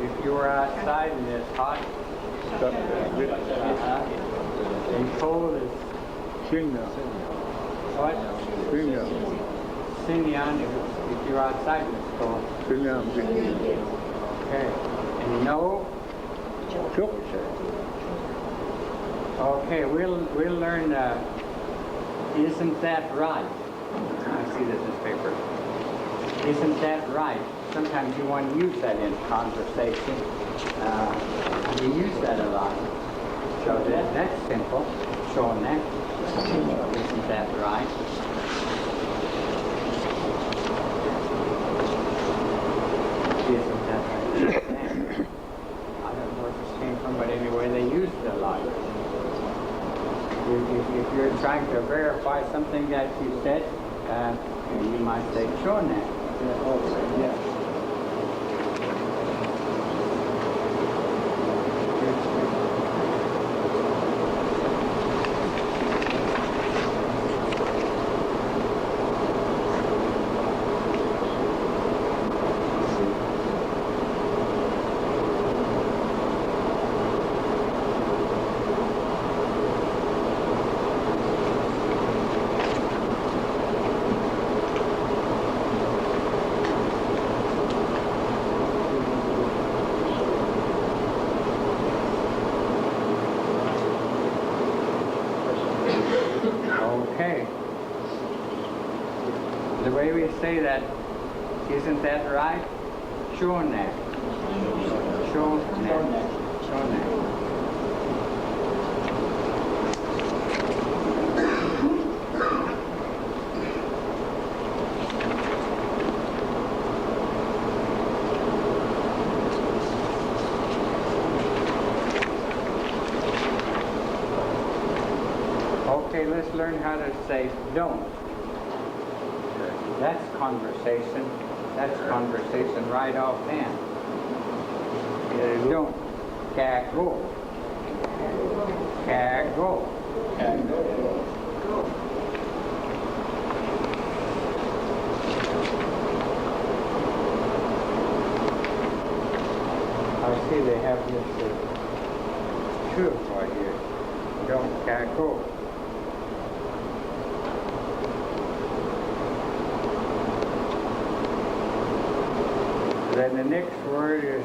if you were outside and it's hot, and cold is what? Sinyan if you're outside and it's cold. Okay. And no? Okay, we'll learn isn't that right? I see this in paper. Isn't that right? Sometimes you want to use that in conversation. You use that a lot. So that's simple, showing that. Isn't that right? Isn't that right? I don't know where this came from, but anyway, they used it a lot. If you're trying to verify something that you said, you might say, showing that. Yeah. Okay. The way we say that, isn't that right? Showing that. Showing that. Showing that. Okay, let's learn how to say don't. That's conversation. That's conversation right offhand. Don't. Cago. Cago. I see they have this truth right here. Don't cago. Then the next word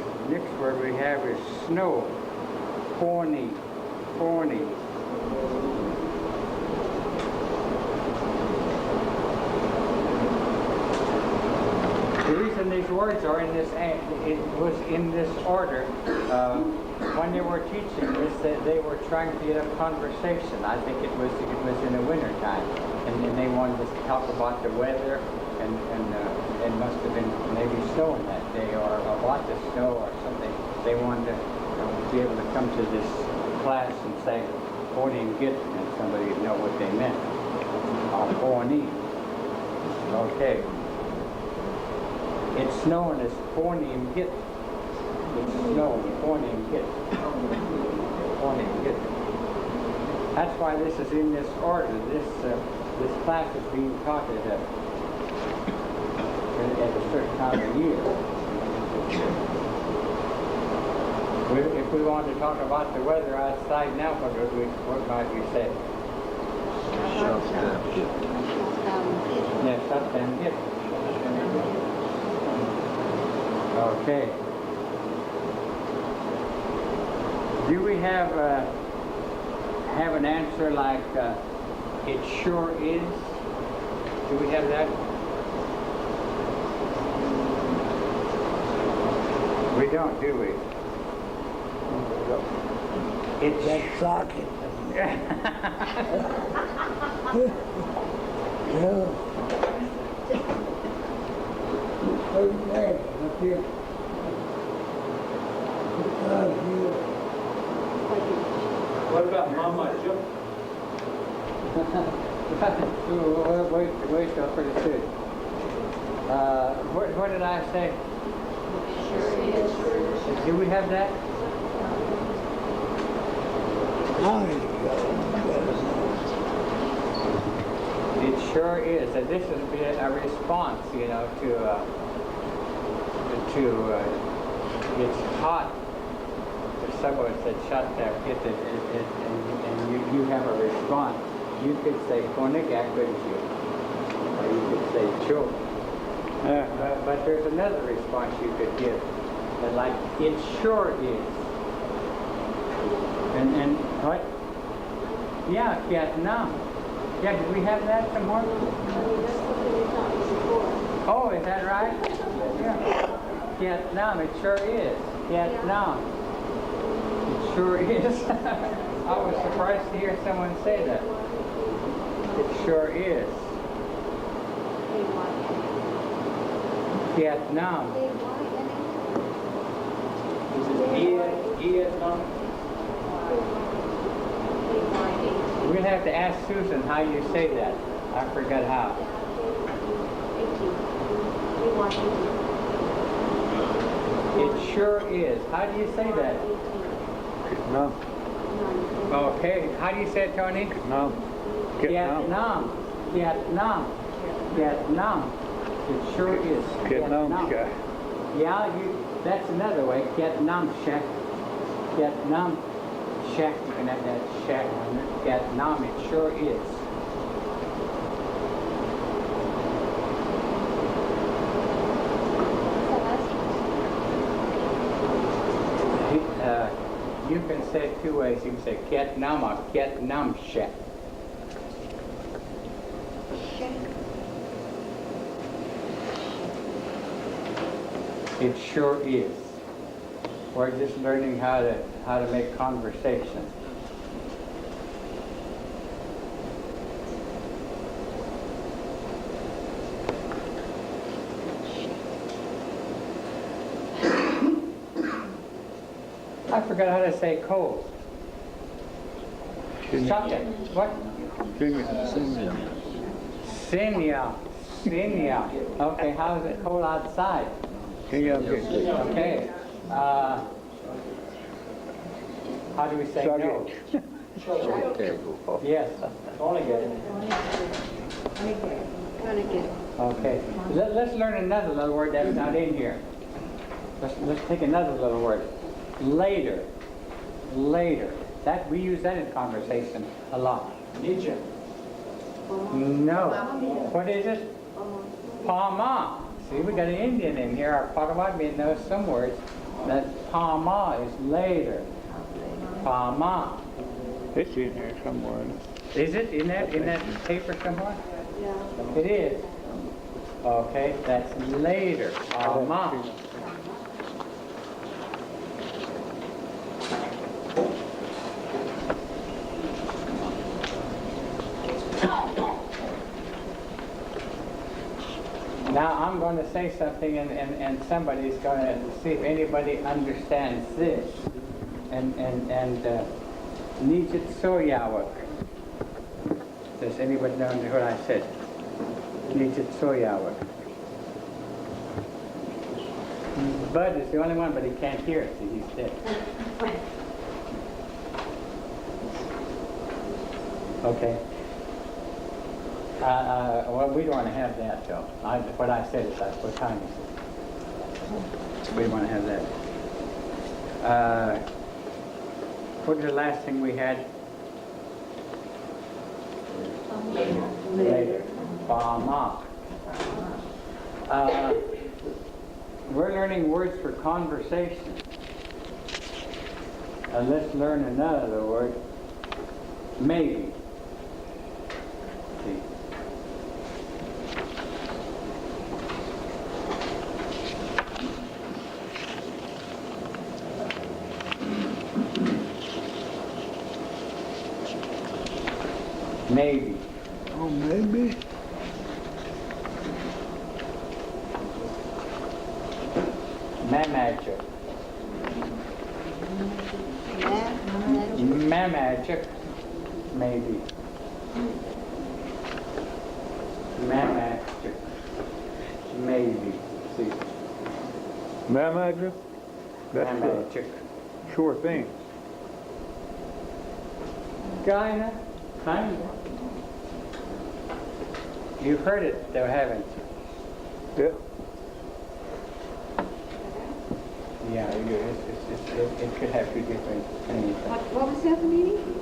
we have is snow. Pony. Pony. The reason these words are in this, it was in this order. When they were teaching this, they were trying to get a conversation. I think it was in the winter time, and then they wanted to talk about the weather. And it must have been maybe snowing that day, or a lot of snow or something. They wanted to be able to come to this class and say, "Pony and get," and somebody would know what they meant. Pony. Okay. It's snowing as pony and get. It's snowing, pony and get. Pony and get. That's why this is in this order. This class is being taught at a certain time of year. If we wanted to talk about the weather outside now, what might we say? Yes, shut down get. Okay. Do we have an answer like it sure is? Do we have that? We don't, do we? It's that socket. Yeah. Okay, up here. What about Mama Joe? Wait till pretty soon. What did I say? Do we have that? It sure is. And this would be a response, you know, to it's hot. If someone said, shut there, and you have a response, you could say, Koniga, couldn't you? Or you could say, sure. But there's another response you could give, that like, it sure is. And what? Yeah, Vietnam. Yeah, did we have that somewhere? Oh, is that right? Yeah. Vietnam, it sure is. Vietnam. It sure is. I was surprised to hear someone say that. It sure is. Vietnam. Is it Vietnam? We're going to have to ask Susan how you say that. I forgot how. It sure is. How do you say that? No. Okay. How do you say it, Tony? No. Vietnam. Vietnam. Vietnam. It sure is. Vietnam. Yeah, that's another way. Vietnam shack. Vietnam shack. You can have that shack on it. Vietnam, it sure is. You can say it two ways. You can say Vietnam or Vietnam shack. It sure is. We're just learning how to make conversation. I forgot how to say cold. Something. What? Sinya. Sinya. Okay, how is it cold outside? Okay. How do we say no? Yes. Only good. Okay. Let's learn another little word that's not in here. Let's take another little word. Later. Later. That we use that in conversation a lot. Ninja. No. What is it? Pama. See, we got an Indian in here. Our Potawatomi knows some words. That Pama is later. Pama. It's in there somewhere. Is it in that paper somewhere? Yeah. It is. Okay, that's later. Pama. Now I'm going to say something and somebody's going to see if anybody understands this. And Nijit Soyawak. Does anybody know what I said? Nijit Soyawak. Bud is the only one, but he can't hear it. See, he's dead. Okay. Well, we don't want to have that, though. What I said is that's what time is it. We don't want to have that. What was the last thing we had? Later. Bama. We're learning words for conversation. Let's learn another word. Maybe. See. Maybe. Oh, maybe. Magic. Magic. Maybe. Magic. Maybe. See. Magic? That's Magic. sure thing. Kinda. You've heard it, though, haven't you? Yeah. Yeah, it could have two different things. What was that meaning?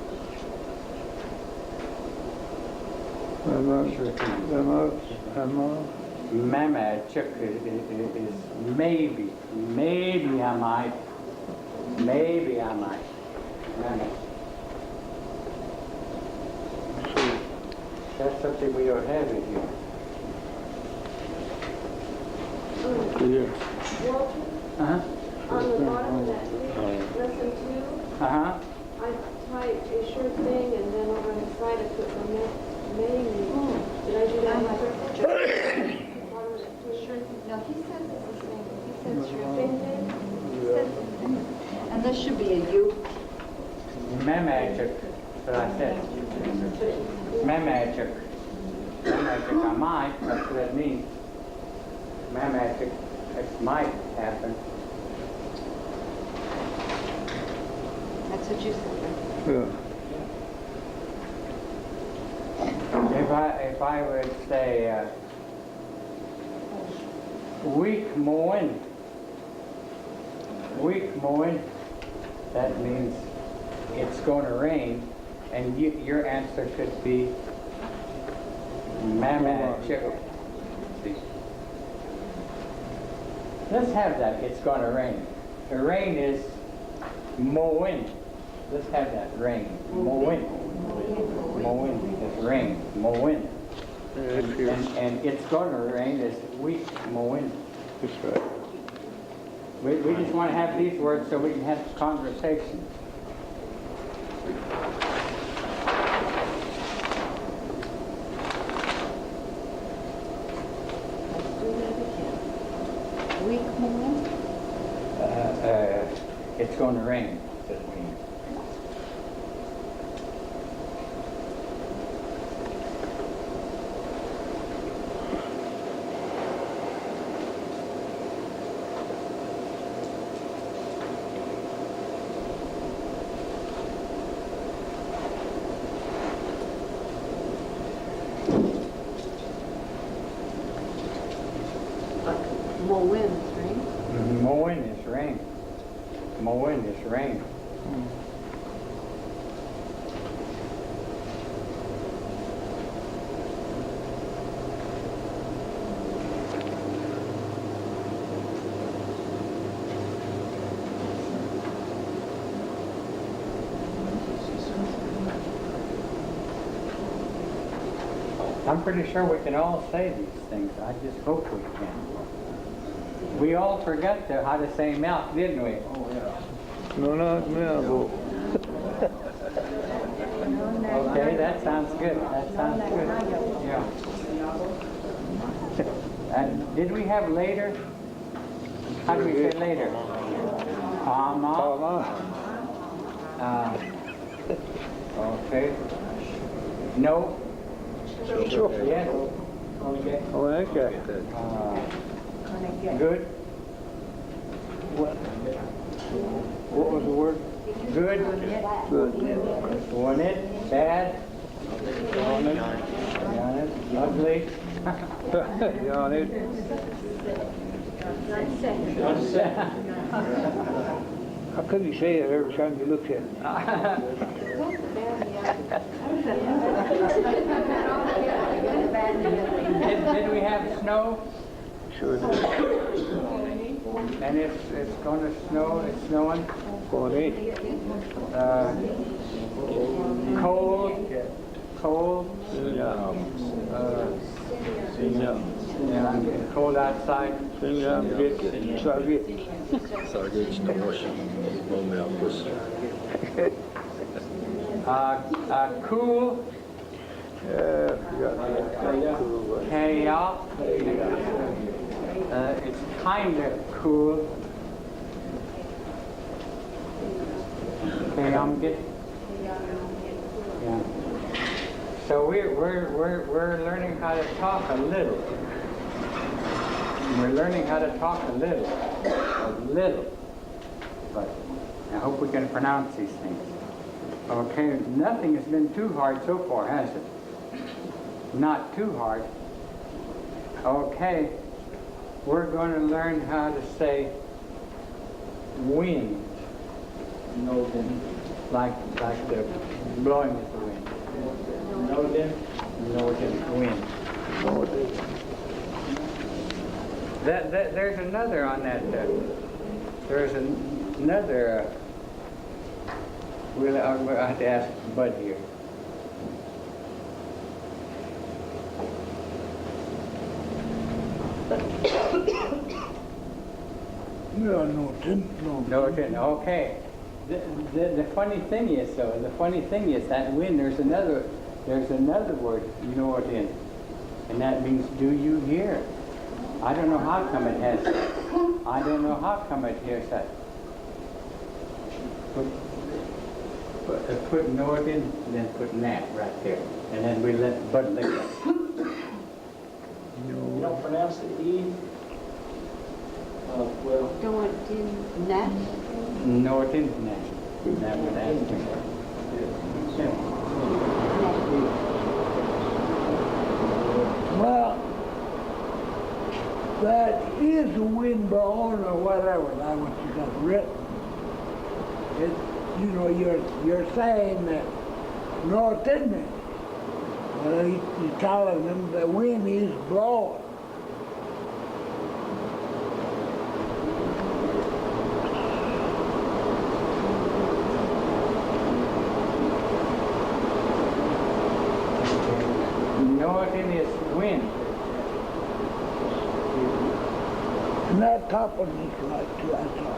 Mama Chuck is maybe I might. Mama. That's something we don't have in here. Yeah. Walter, Uh-huh. on the bottom of that page, lesson 2, Uh-huh. I typed a sure thing and then over on the side I put the maybe. Did I do that on purpose? Bottom of that page. Sure. No, he says it's the same. He says sure Same thing. thing? He says the same. And this should be a U. Mama Chuck. That's what I said. Mama Chuck. Mama Chuck, I might. That's what that means. Mama Chuck, it might happen. That's what you said. Yeah. If I would say weak mowing, that means it's going to rain, and your answer could be Mama Chuck. Let's have that. It's going to rain. The rain is mowing. Let's have that. Rain. Mowing. Mowing is rain. Mowing. And it's going to rain is weak mowing. That's right. We just want to have these words so we can have conversation. Let's do that again. Weak moment. It's going to rain. Says we. More winds, right? Mowing is rain. Mowing is rain. I'm pretty sure we can all say these things. I just hope we can. We all forgot how to say milk, didn't we? No, not now, Okay, that sounds good. That sounds good. Yeah. And did we have later? How do we say later? Mama. Okay. No. Sure. Yes. Okay. Oh, okay. Good. What was the word? Good. Good. Want it? Bad? On it. Want it? Ugly? Yeah, on it. How could you say it every time you look at it? Did we have snow? Sure did. And it's going to snow. It's snowing. On it. Cold. Yeah. Yeah, it's cold outside. Cool. Chaos. It's kind of cool. Okay, I'm getting. Yeah. So we're learning how to talk a little. We're learning how to talk a little. But I hope we can pronounce these things. Okay, nothing has been too hard so far, has it? Not too hard. Okay, we're going to learn how to say wind, Northern. like the blowing of the wind. Northern. Northern wind. There's another on that. There's another. We'll have to ask Bud here. Yeah, no, Tim, no. Northern. Okay. The funny thing is, though, that wind. There's another word. You know what it is, and that means do you hear? I don't know how come it has that. I don't know how come it hears that. Put northern, then put nat right there, and then we let Bud lick it. You don't pronounce the E? Well, Don't want in that? Northern nat. That would ask him. Well, that is a wind blowing or whatever, that's what you got written. It, you know, you're saying that north, isn't it? Well, you're telling them the wind is blowing. Northern is wind. And that top one is right too, that's all.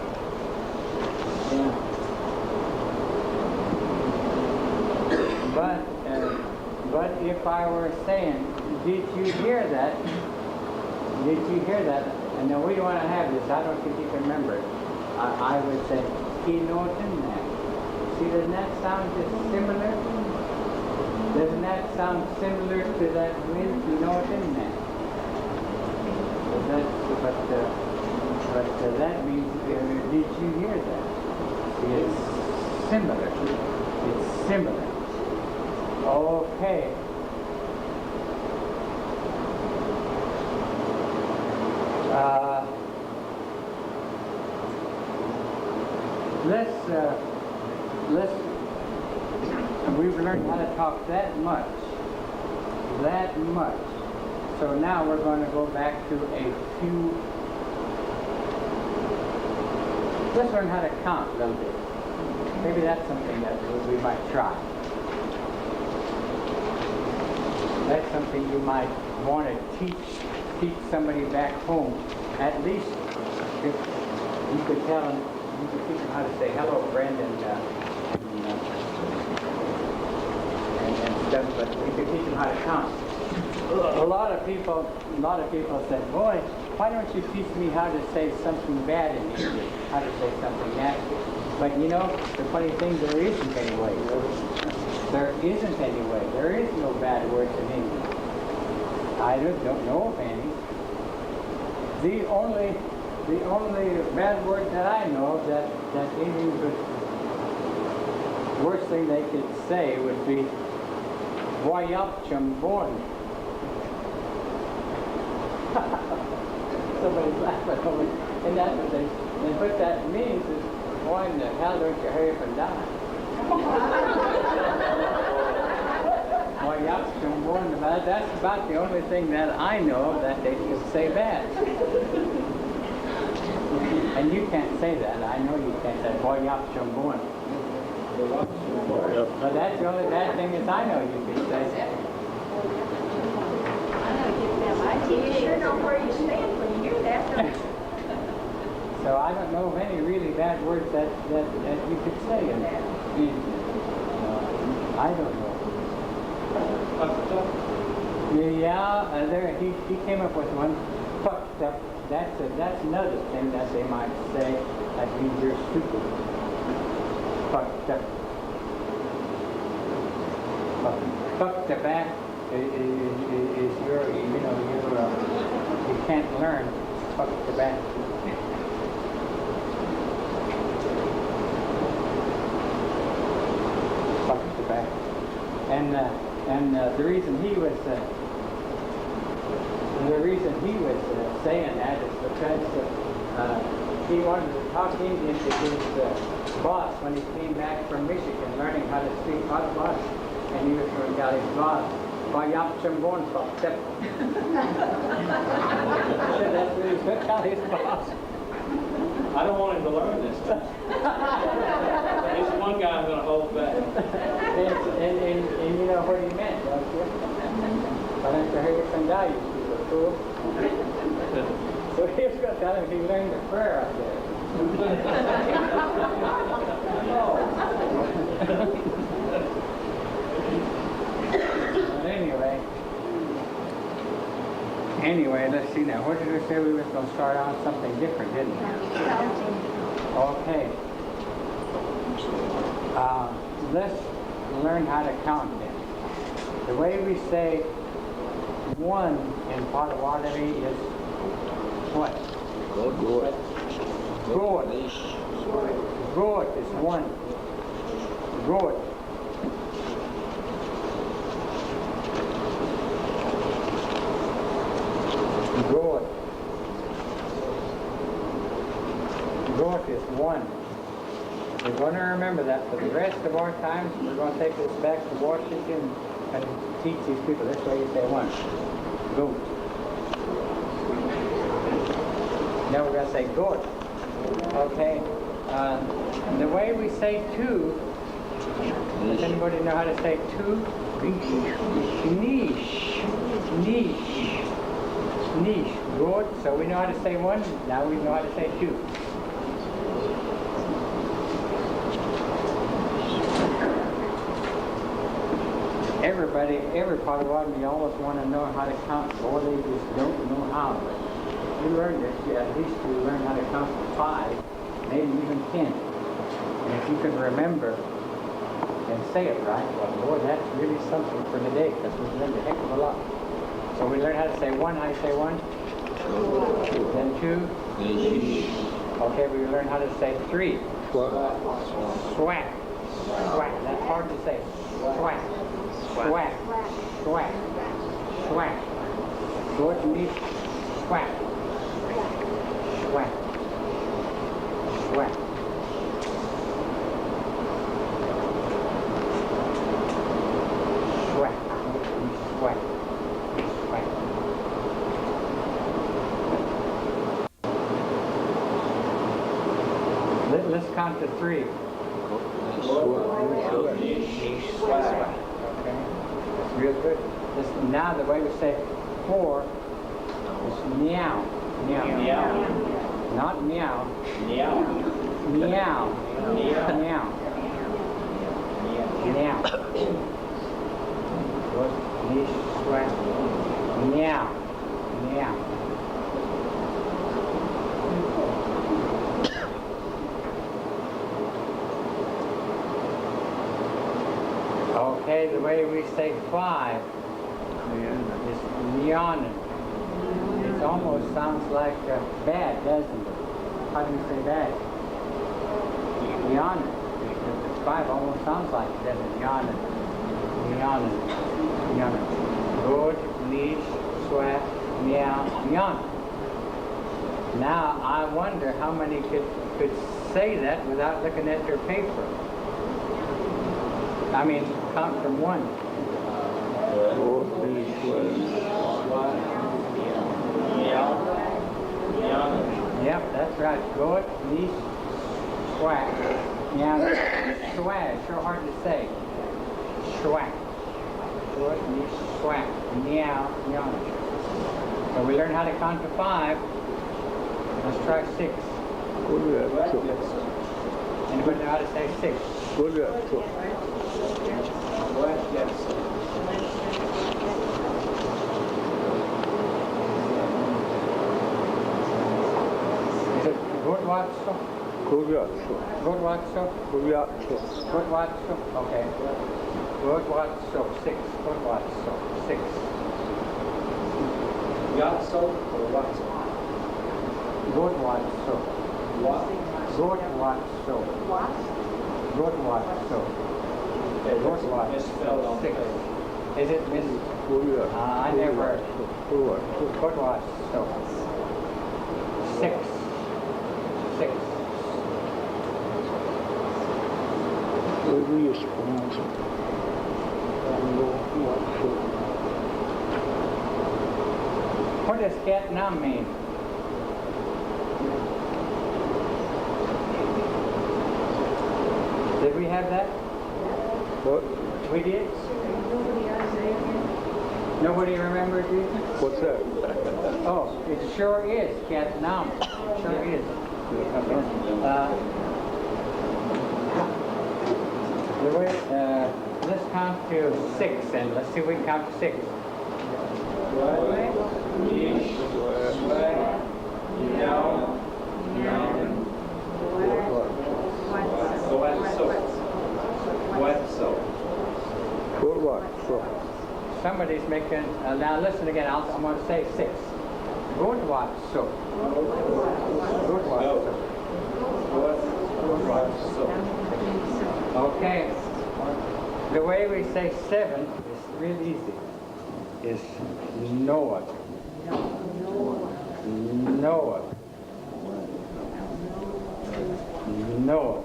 But if I were saying, did you hear that? Did you hear that? And now we don't want to have this. I don't think you can remember it. I would say, he Norton that. See, doesn't that sound just similar? Doesn't that sound similar to that wind? He Norton that. But that means, did you hear that? See, it's similar. It's similar. Okay. We've learned how to talk that much. So now we're going to go back to a few. Let's learn how to count a little bit. Maybe that's something that we might try. That's something you might want to teach somebody back home. At least if you could tell them, you could teach them how to say hello, friend, and stuff. But you could teach them how to count. A lot of people said, "Boy, why don't you teach me how to say something bad in English? How to say something nasty?" But you know, the funny thing, there isn't any way. There isn't any way. There is no bad words in English. I don't know of any. The only bad word that I know of that Indians would, worst thing they could say would be "Voyap chambon." Somebody's laughing over it. And that's what and what that means is, why in the hell don't you hurry up and die? That's about the only thing that I know of that they can say bad. And you can't say that. I know you can't say "Voyap chambon." But that's the only bad thing that I know you can say. You sure know where you stand when you hear that, don't you? So I don't know of any really bad words that you could say in that. I don't know. Yeah, there he came up with one. Fucked up. That's another thing that they might say. That means you're stupid. Fucked up. Fucked up back is your, you can't learn. Fucked the back. Fucked the back. And the reason he was saying that is because he wanted to talk Indian to his boss when he came back from Michigan, learning how to speak Potawatomi. And he was going to tell his boss, "Bayap Chambon Pop." That's what he was going to tell his boss. I don't want him to learn this stuff. There's one guy I'm gonna hold back. And you know what he meant, don't you? But after hearing some guy used to be a fool. So he was going to tell him he learned the prayer up there. But anyway, let's see now. What did we say we were going to start on? Something different, didn't we? Okay. Let's learn how to count then. The way we say one in Potawatomi is what? Good. Good. Good is one. Good. Good. Good is one. We're going to remember that for the rest of our times. We're going to take this back to Washington and teach these people. This way you say one. Goat. Now we're going to say goat. Okay. The way we say two, does anybody know how to say two? Niche. Niche. Niche. Good. So we know how to say one. Now we know how to say two. Every Potawatomi always want to know how to count. Or they just don't know how. But you learn this, at least you learn how to count to 5, maybe even 10. And if you can remember and say it right, well, boy, that's really something for today, because we've learned a heck of a lot. So we learn how to say one. How do you say one? Then 2. Okay, we learn how to say 3. Swag. Swag. That's hard to say. Swag. Swag. Swag. Swag. Good, neat. Swag. Swag. Swag. Swag. Swag. Swag. Let's count to 3. Okay, that's real good. Now the way we say 4 is meow. Meow. Meow. Not meow. Meow. Meow. Meow. Meow. Meow. Good. Niche, swag. Meow. Meow. Okay, the way we say 5 is meonin. It almost sounds like bad, doesn't it? How do you say bad? Meonin. 5 almost sounds like it, doesn't it? Meonin. Meonin. Meonin. Good, niche, swag, meow, meonin. Now, I wonder how many could say that without looking at their paper. I mean, count from 1. Yep, that's right. Good, niche, swag. Now, swag, sure hard to say. Swag. Good, niche, swag. Meow, meow. So we learn how to count to 5. Let's try 6. Anybody know how to say 6? Is it good watso? Good watso? Good watso? Okay. Good watso. 6. Good watso. 6. Yatso or Watso? Good watso. What? Good watso. Good watso. Good watso. Misspelled on 6. Is it miss? I never. Good watso. 6. 6. What does Vietnam mean? Did we have that? What? We did? Nobody remembers it? What's that? Oh, it sure is Vietnam. It sure is. Let's count to 6 and let's see if we can count to 6. Somebody's making, now listen again, I'm going to say 6. Good watch, so. Good watch, so. Okay. The way we say 7 is real easy. Is Noah. Noah. Noah.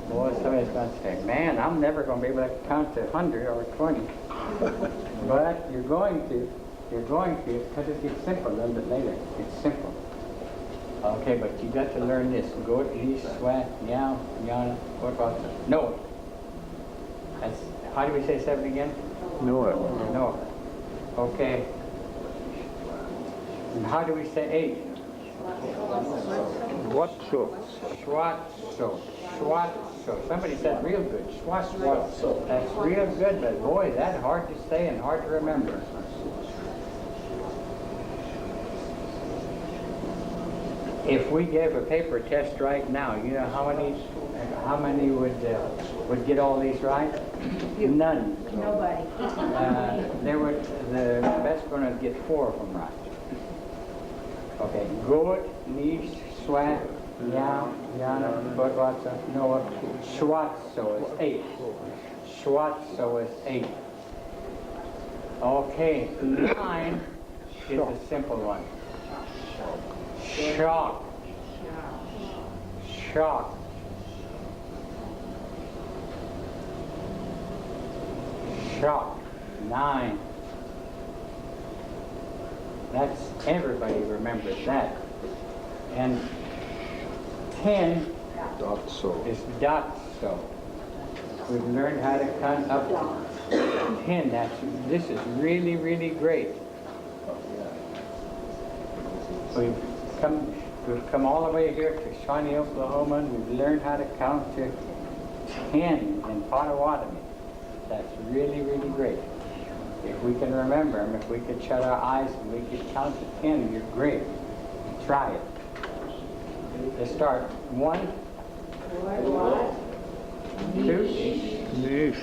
Boy, somebody's going to say, man, I'm never going to be able to count to 100 or 20. But you're going to, because it gets simple a little bit later. It's simple. Okay, but you got to learn this. Go east, west, meow, meow, what about Noah? That's, how do we say 7 again? Noah. Noah. Okay. And how do we say 8? What so? Schwatzo. Schwatzo. Somebody said real good. Schwatzo. That's real good, but boy, that's hard to say and hard to remember. If we gave a paper test right now, you know how many would get all these right? None. Nobody. The best one would get 4 of them right. Okay. Goat, niche, swat, meow, yana, Potawatomi, Noah. Schwatzo is 8. Schwatzo is 8. Okay. 9 is a simple one. Shock. Shock. Shock. 9. That's, everybody remembers that. And 10 is dotso. We've learned how to count up to 10. This is really, really great. We've come all the way here to Shawnee, Oklahoma, and we've learned how to count to 10 in Potawatomi. That's really, really great. If we can remember them, if we could shut our eyes and we could count to 10, you're great. Try it. Let's start. 1, 2, Niche.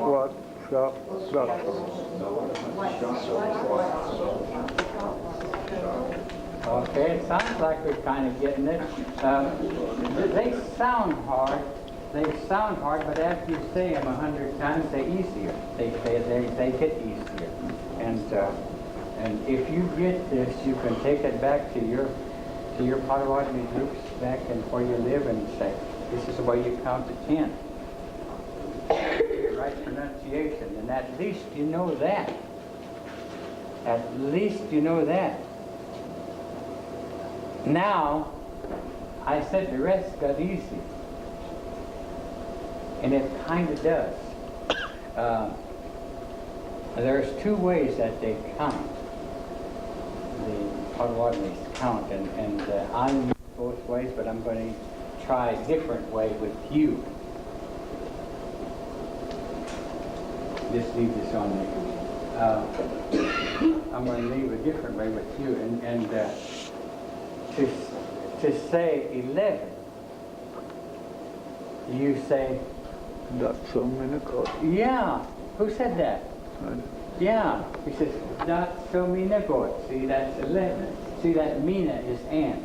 What? Shop. Okay, it sounds like we're kind of getting it. They sound hard, but after you say them 100 times, they're easier. They get easier. And if you get this, you can take it back to your Potawatomi groups back and where you live and say, this is the way you count to 10. Right pronunciation, and at least you know that. At least you know that. Now, I said the rest got easy. And it kind of does. There's 2 ways that they count. The Potawatomis count, and I use both ways, but I'm going to try a different way with you. Just leave this on there. I'm going to leave a different way with you, and to say 11, you say. That's so many cards. Yeah. Who said that? Yeah. He says that's so mina god. See, that's 11. See, that mina is and.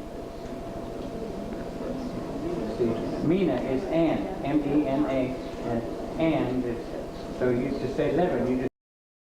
See, mina is and. M-E-N-A, and is. So you just say 11. You